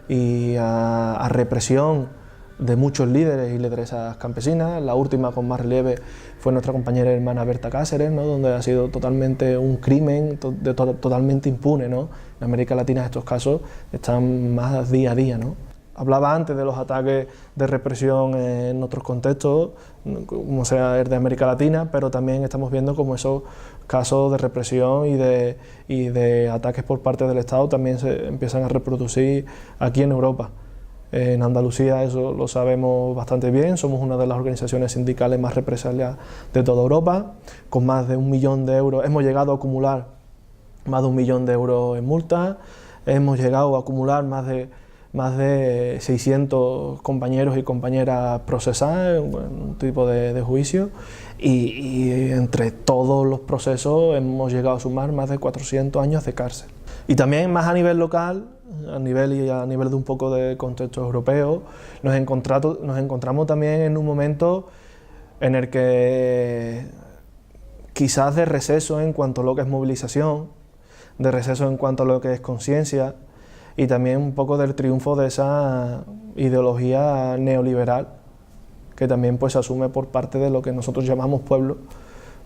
y a represión de muchos líderes y lideresas campesinas. La última con más relieve fue nuestra compañera y hermana Berta Cáceres, ¿no?, donde ha sido totalmente un crimen, totalmente impune, ¿no? En América Latina estos casos están más día a día, ¿no? Hablaba antes de los ataques de represión en otros contextos, como sea el de América Latina, pero también estamos viendo como esos casos de represión y de ataques por parte del Estado también se empiezan a reproducir aquí en Europa. En Andalucía eso lo sabemos bastante bien, somos una de las organizaciones sindicales más represaliadas de toda Europa, con más de 1 millón de euros, hemos llegado a acumular más de 1 millón de euros en multas, hemos llegado a acumular más de 600 compañeros y compañeras procesadas en un tipo de juicio y entre todos los procesos hemos llegado a sumar más de 400 años de cárcel. Y también más a nivel local, a nivel de un poco de contexto europeo, nos encontramos también en un momento en el que quizás de receso en cuanto a lo que es movilización, de receso en cuanto a lo que es conciencia y también un poco del triunfo de esa ideología neoliberal que también pues se asume por parte de lo que nosotros llamamos pueblo,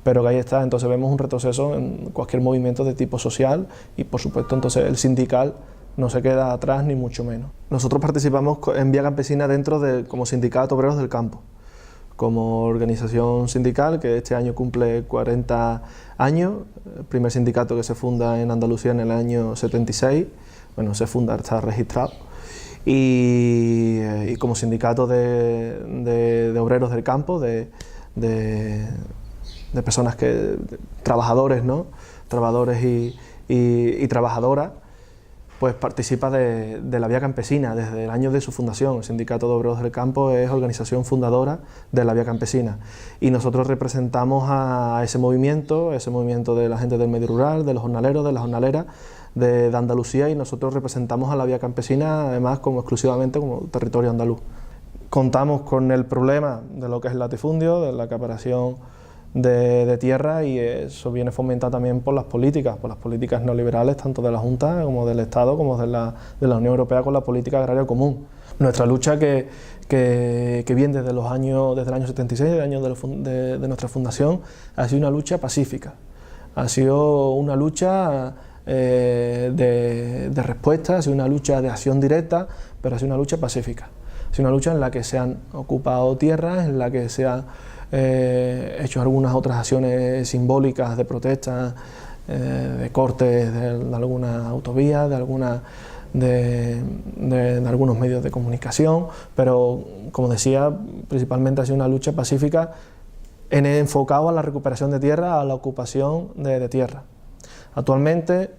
pero que ahí está. Entonces vemos un retroceso en cualquier movimiento de tipo social y por supuesto entonces el sindical no se queda atrás ni mucho menos. Nosotros participamos en Vía Campesina como Sindicato Obreros del Campo, como organización sindical que este año cumple 40 años, el primer sindicato que se funda en Andalucía en el año 76, bueno, se funda, está registrado, y como sindicato de obreros del campo, de personas trabajadores, ¿no?, trabajadores y trabajadoras, pues participa de la Vía Campesina desde el año de su fundación. El Sindicato de Obreros del Campo es organización fundadora de la Vía Campesina y nosotros representamos a ese movimiento de la gente del medio rural, de los jornaleros, de las jornaleras de Andalucía, y nosotros representamos a la Vía Campesina además exclusivamente como territorio andaluz. Contamos con el problema de lo que es el latifundio, de la acaparación de tierra, y eso viene fomentado también por las políticas neoliberales, tanto de la Junta como del Estado, como de la Unión Europea con la política agraria común. Nuestra lucha que viene desde el año 76, el año de nuestra fundación, ha sido una lucha pacífica, ha sido una lucha de respuesta, ha sido una lucha de acción directa, pero ha sido una lucha pacífica. Ha sido una lucha en la que se han ocupado tierras, en la que se han hecho algunas otras acciones simbólicas de protesta, de cortes de algunas autovías, de algunos medios de comunicación, pero como decía, principalmente ha sido una lucha pacífica enfocada a la recuperación de tierra, a la ocupación de tierra. Actualmente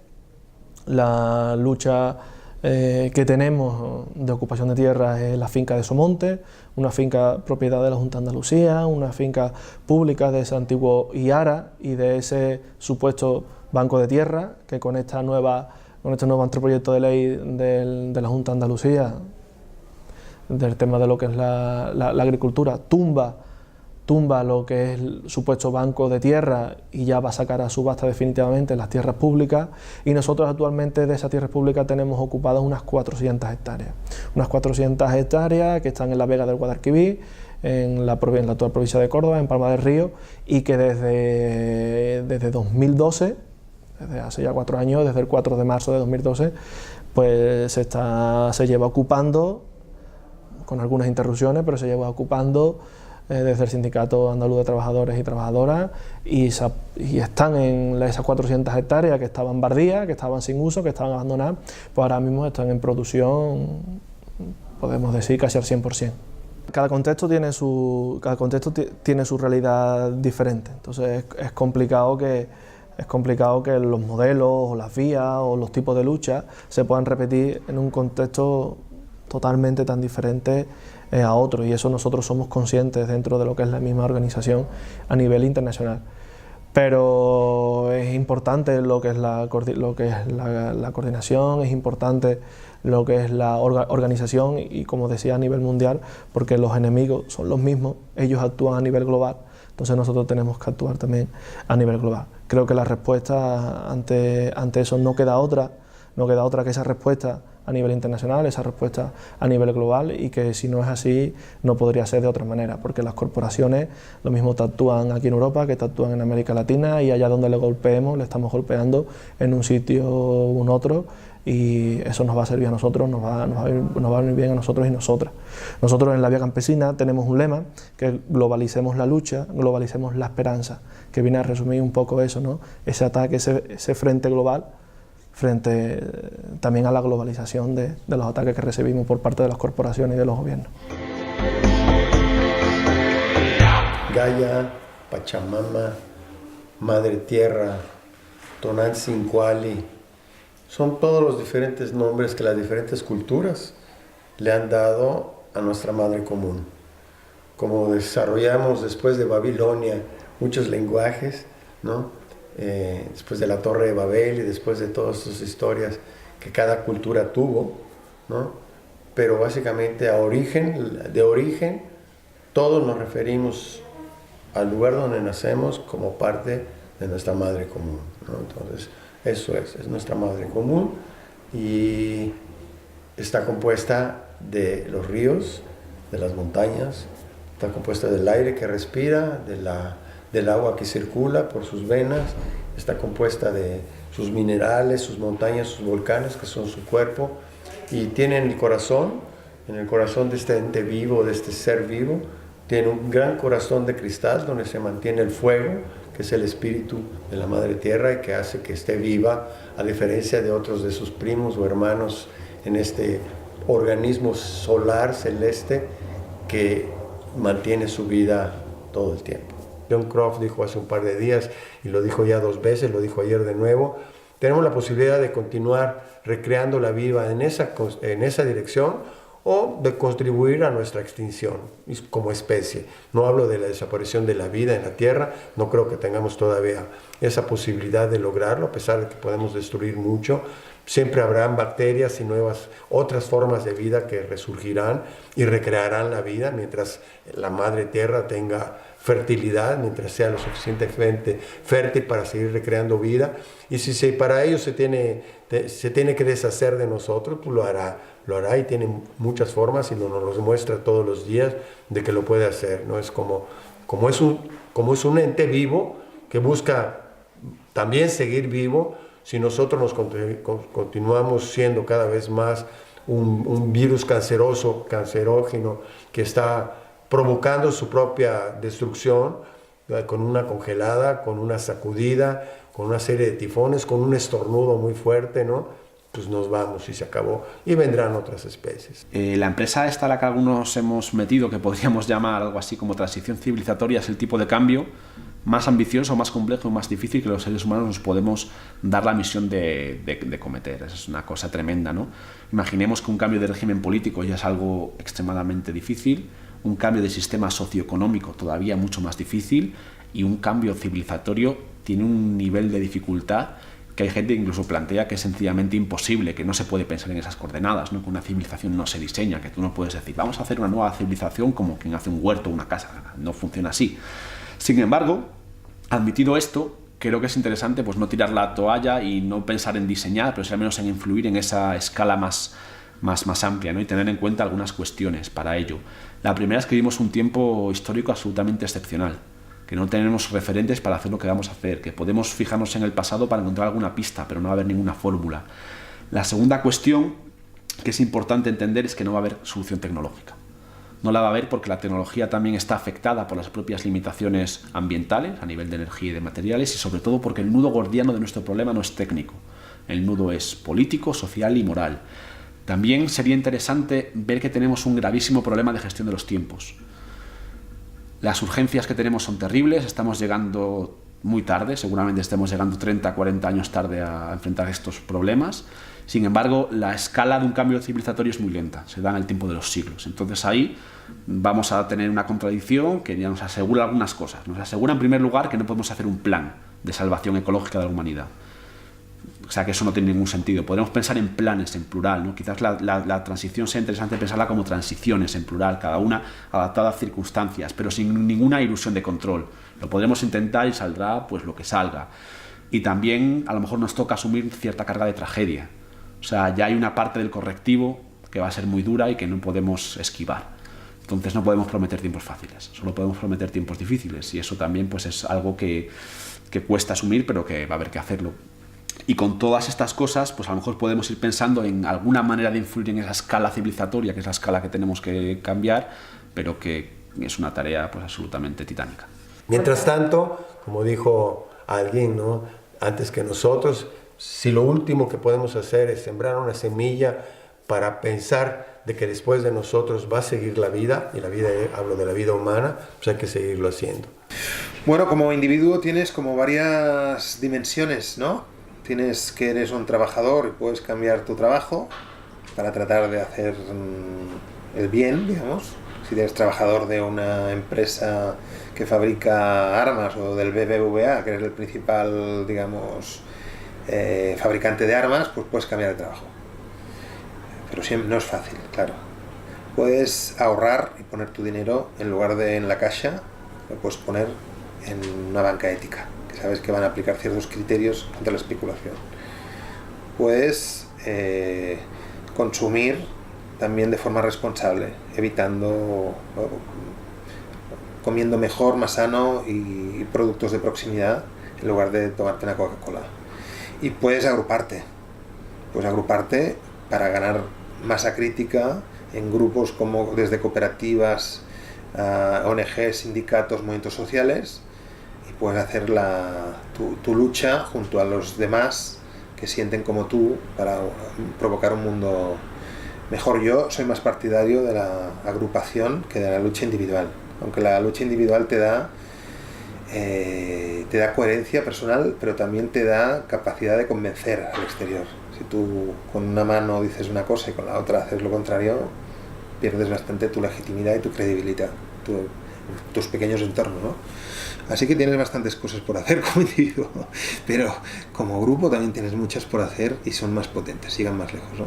la lucha que tenemos de ocupación de tierra es la finca de Somonte, una finca propiedad de la Junta de Andalucía, una finca pública de ese antiguo IARA y de ese supuesto banco de tierra que con este nuevo anteproyecto de ley de la Junta de Andalucía del tema de lo que es la agricultura tumba lo que es el supuesto banco de tierra y ya va a sacar a subasta definitivamente las tierras públicas, y nosotros actualmente de esas tierras públicas tenemos ocupadas unas 400 hectáreas. Unas 400 hectáreas que están en la Vega del Guadalquivir, en la actual provincia de Córdoba, en Palma del Río, y que desde 2012, desde hace ya 4 años, desde el 4 de marzo de 2012, pues se lleva ocupando, con algunas interrupciones, pero se lleva ocupando desde el Sindicato Andaluz de Trabajadores y Trabajadoras, y están en esas 400 hectáreas que estaban bardías, que estaban sin uso, que estaban abandonadas, pues ahora mismo están en producción, podemos decir, casi al 100%. Cada contexto tiene su realidad diferente, entonces es complicado que los modelos o las vías o los tipos de lucha se puedan repetir en un contexto totalmente tan diferente a otro, y eso nosotros somos conscientes dentro de lo que es la misma organización a nivel internacional. Pero es importante lo que es la coordinación, es importante lo que es la organización y, como decía, a nivel mundial, porque los enemigos son los mismos, ellos actúan a nivel global, entonces nosotros tenemos que actuar también a nivel global. Creo que la respuesta ante eso no queda otra que esa respuesta a nivel internacional, esa respuesta a nivel global, y que si no es así no podría ser de otra manera, porque las corporaciones lo mismo actúan aquí en Europa que actúan en América Latina, y allá donde le golpeemos le estamos golpeando en un sitio u otro, y eso nos va a servir a nosotros, nos va a venir bien a nosotros y nosotras. Nosotros en la Vía Campesina tenemos un lema que es globalicemos la lucha, globalicemos la esperanza, que viene a resumir un poco eso, ¿no? Ese ataque, ese frente global frente también a la globalización de los ataques que recibimos por parte de las corporaciones y de los gobiernos. Gaia, Pachamama, Madre Tierra, Tonantzin-Cualli, son todos los diferentes nombres que las diferentes culturas le han dado a nuestra Madre Común. Como desarrollamos después de Babilonia muchos lenguajes, ¿no? Después de la Torre de Babel y después de todas sus historias que cada cultura tuvo, ¿no? Pero básicamente de origen, todos nos referimos al lugar donde nacemos como parte de nuestra Madre Común, ¿no? Entonces, eso es nuestra Madre Común, y está compuesta de los ríos, de las montañas, está compuesta del aire que respira, del agua que circula por sus venas, está compuesta de sus minerales, sus montañas, sus volcanes, que son su cuerpo, y tiene en el corazón de este ente vivo, de este ser vivo, tiene un gran corazón de cristal donde se mantiene el fuego, que es el espíritu de la Madre Tierra y que hace que esté viva, a diferencia de otros de sus primos o hermanos en este organismo solar celeste que mantiene su vida todo el tiempo. John Croft dijo hace un par de días, y lo dijo ya 2 veces, lo dijo ayer de nuevo, tenemos la posibilidad de continuar recreando la vida en esa dirección, o de contribuir a nuestra extinción como especie. No hablo de la desaparición de la vida en la Tierra, no creo que tengamos todavía esa posibilidad de lograrlo, a pesar de que podemos destruir mucho. Siempre habrán bacterias y otras formas de vida que resurgirán y recrearán la vida mientras la madre Tierra tenga fertilidad, mientras sea lo suficientemente fértil para seguir recreando vida. Y si para ello se tiene que deshacer de nosotros, pues lo hará y tiene muchas formas y nos lo muestra todos los días de que lo puede hacer, ¿no? Es como es un ente vivo que busca también seguir vivo. Si nosotros continuamos siendo cada vez más un virus cancerógeno que está provocando su propia destrucción, con una congelada, con una sacudida, con una serie de tifones, con un estornudo muy fuerte, ¿no? Pues nos vamos y se acabó, y vendrán otras especies. La empresa esta a la que algunos hemos metido, que podríamos llamar algo así como transición civilizatoria, es el tipo de cambio más ambicioso, más complejo, más difícil que los seres humanos nos podemos dar la misión de cometer. Es una cosa tremenda, ¿no? Imaginemos que un cambio de régimen político ya es algo extremadamente difícil, un cambio de sistema socioeconómico todavía mucho más difícil, y un cambio civilizatorio tiene un nivel de dificultad que hay gente que incluso plantea que es sencillamente imposible, que no se puede pensar en esas coordenadas, ¿no? Que una civilización no se diseña, que tú no puedes decir vamos a hacer una nueva civilización como quien hace un huerto o una casa. No funciona así. Sin embargo, admitido esto, creo que es interesante pues no tirar la toalla y no pensar en diseñar, pero sí al menos en influir en esa escala más amplia, ¿no? Y tener en cuenta algunas cuestiones para ello. La primera es que vivimos un tiempo histórico absolutamente excepcional, que no tenemos referentes para hacer lo que vamos a hacer, que podemos fijarnos en el pasado para encontrar alguna pista, pero no va a haber ninguna fórmula. La segunda cuestión que es importante entender es que no va a haber solución tecnológica. No la va a haber porque la tecnología también está afectada por las propias limitaciones ambientales a nivel de energía y de materiales, y sobre todo porque el nudo gordiano de nuestro problema no es técnico. El nudo es político, social y moral. También sería interesante ver que tenemos un gravísimo problema de gestión de los tiempos. Las urgencias que tenemos son terribles, estamos llegando muy tarde, seguramente estemos llegando 30, 40 años tarde a enfrentar estos problemas. Sin embargo, la escala de un cambio civilizatorio es muy lenta, se da en el tiempo de los siglos. Entonces ahí vamos a tener una contradicción que ya nos asegura algunas cosas. Nos asegura en primer lugar que no podemos hacer un plan de salvación ecológica de la humanidad. O sea que eso no tiene ningún sentido. Podemos pensar en planes en plural, ¿no? Quizás la transición sea interesante pensarla como transiciones en plural, cada una adaptada a circunstancias, pero sin ninguna ilusión de control. Lo podremos intentar y saldrá pues lo que salga. Y también a lo mejor nos toca asumir cierta carga de tragedia. O sea, ya hay una parte del correctivo que va a ser muy dura y que no podemos esquivar. Entonces no podemos prometer tiempos fáciles, solo podemos prometer tiempos difíciles, y eso también pues es algo que cuesta asumir, pero que va a haber que hacerlo. Y con todas estas cosas, pues a lo mejor podemos ir pensando en alguna manera de influir en esa escala civilizatoria, que es la escala que tenemos que cambiar, pero que es una tarea pues absolutamente titánica. Mientras tanto, como dijo alguien, ¿no?, antes que nosotros, si lo último que podemos hacer es sembrar una semilla para pensar de que después de nosotros va a seguir la vida, y la vida, hablo de la vida humana, pues hay que seguirlo haciendo. Bueno, como individuo tienes como varias dimensiones, ¿no? Tienes que eres un trabajador y puedes cambiar tu trabajo para tratar de hacer el bien, digamos. Si eres trabajador de una empresa que fabrica armas, o del BBVA, que eres el principal, digamos, fabricante de armas, pues puedes cambiar de trabajo. Pero siempre no es fácil, claro. Puedes ahorrar y poner tu dinero, en lugar de en la caja, lo puedes poner en una banca ética, que sabes que van a aplicar ciertos criterios ante la especulación. Puedes consumir también de forma responsable, evitando, comiendo mejor, más sano y productos de proximidad, en lugar de tomarte una Coca-Cola. Y puedes agruparte para ganar masa crítica en grupos como desde cooperativas, ONGs, sindicatos, movimientos sociales, y puedes hacer tu lucha junto a los demás que sienten como tú para provocar un mundo mejor. Yo soy más partidario de la agrupación que de la lucha individual, aunque la lucha individual te da te da coherencia personal, pero también te da capacidad de convencer al exterior. Si tú con una mano dices una cosa y con la otra haces lo contrario, pierdes bastante tu legitimidad y tu credibilidad, tus pequeños entornos, ¿no? Así que tienes bastantes cosas por hacer como individuo, pero como grupo también tienes muchas por hacer y son más potentes, sigan más lejos, ¿no?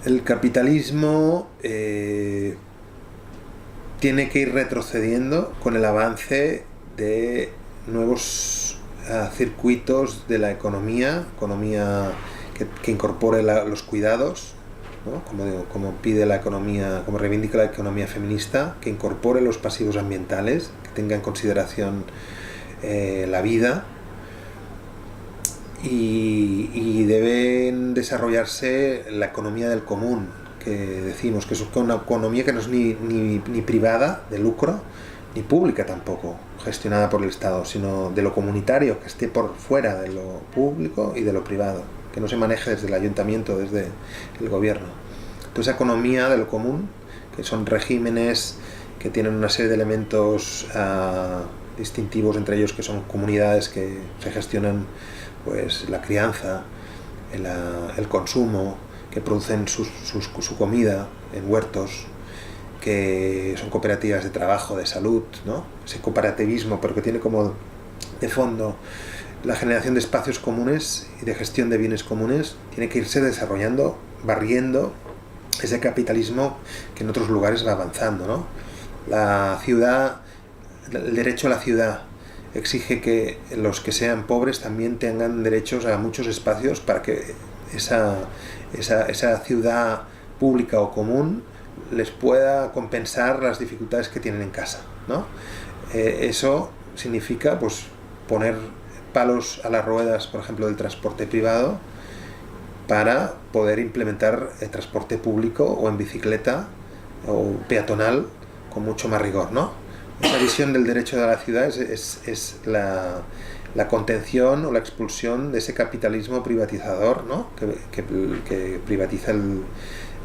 El capitalismo tiene que ir retrocediendo con el avance de nuevos circuitos de la economía que incorpore los cuidados, ¿no? Como pide la economía, como reivindica la economía feminista, que incorpore los pasivos ambientales, que tenga en consideración la vida, y deben desarrollarse la economía del común, que decimos que es una economía que no es ni privada, de lucro, ni pública tampoco, gestionada por el Estado, sino de lo comunitario, que esté por fuera de lo público y de lo privado, que no se maneje desde el ayuntamiento, desde el gobierno. Entonces, esa economía de lo común, que son regímenes que tienen una serie de elementos distintivos, entre ellos que son comunidades que se gestionan pues la crianza, el consumo, que producen su comida en huertos, que son cooperativas de trabajo, de salud, ¿no? Ese cooperativismo, pero que tiene como de fondo la generación de espacios comunes y de gestión de bienes comunes, tiene que irse desarrollando, barriendo ese capitalismo que en otros lugares va avanzando, ¿no? La ciudad, el derecho a la ciudad exige que los que sean pobres también tengan derechos a muchos espacios para que esa ciudad pública o común les pueda compensar las dificultades que tienen en casa, ¿no? Eso significa pues poner palos a las ruedas, por ejemplo, del transporte privado, para poder implementar el transporte público o en bicicleta o peatonal con mucho más rigor, ¿no? Esa visión del derecho de la ciudad es la contención o la expulsión de ese capitalismo privatizador, ¿no? que privatiza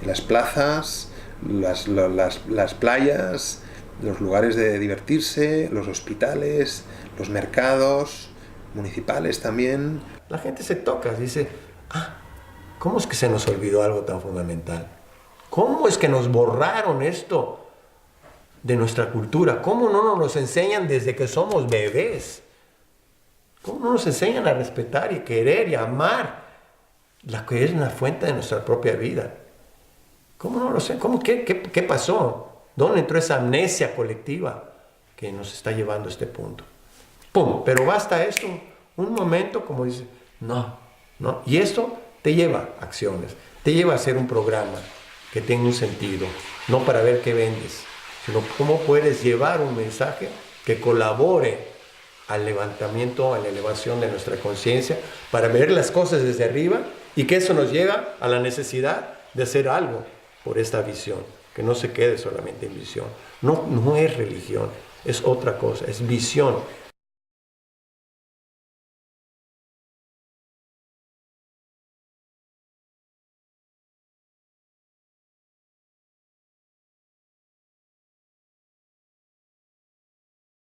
las plazas, las playas, los lugares de divertirse, los hospitales, los mercados municipales también. La gente se toca, dice, ¿cómo es que se nos olvidó algo tan fundamental? ¿Cómo es que nos borraron esto de nuestra cultura? ¿Cómo no nos enseñan desde que somos bebés? ¿Cómo no nos enseñan a respetar y querer y amar la que es una fuente de nuestra propia vida? ¿Cómo no lo sé? ¿Qué pasó? ¿Dónde entró esa amnesia colectiva que nos está llevando a este punto? ¡Pum! Pero basta esto, un momento, como dice, no. Y esto te lleva a acciones, te lleva a hacer un programa que tenga un sentido, no para ver qué vendes, sino cómo puedes llevar un mensaje que colabore al levantamiento, a la elevación de nuestra conciencia, para ver las cosas desde arriba, y que eso nos lleva a la necesidad de hacer algo por esta visión, que no se quede solamente en visión. No es religión, es otra cosa, es visión.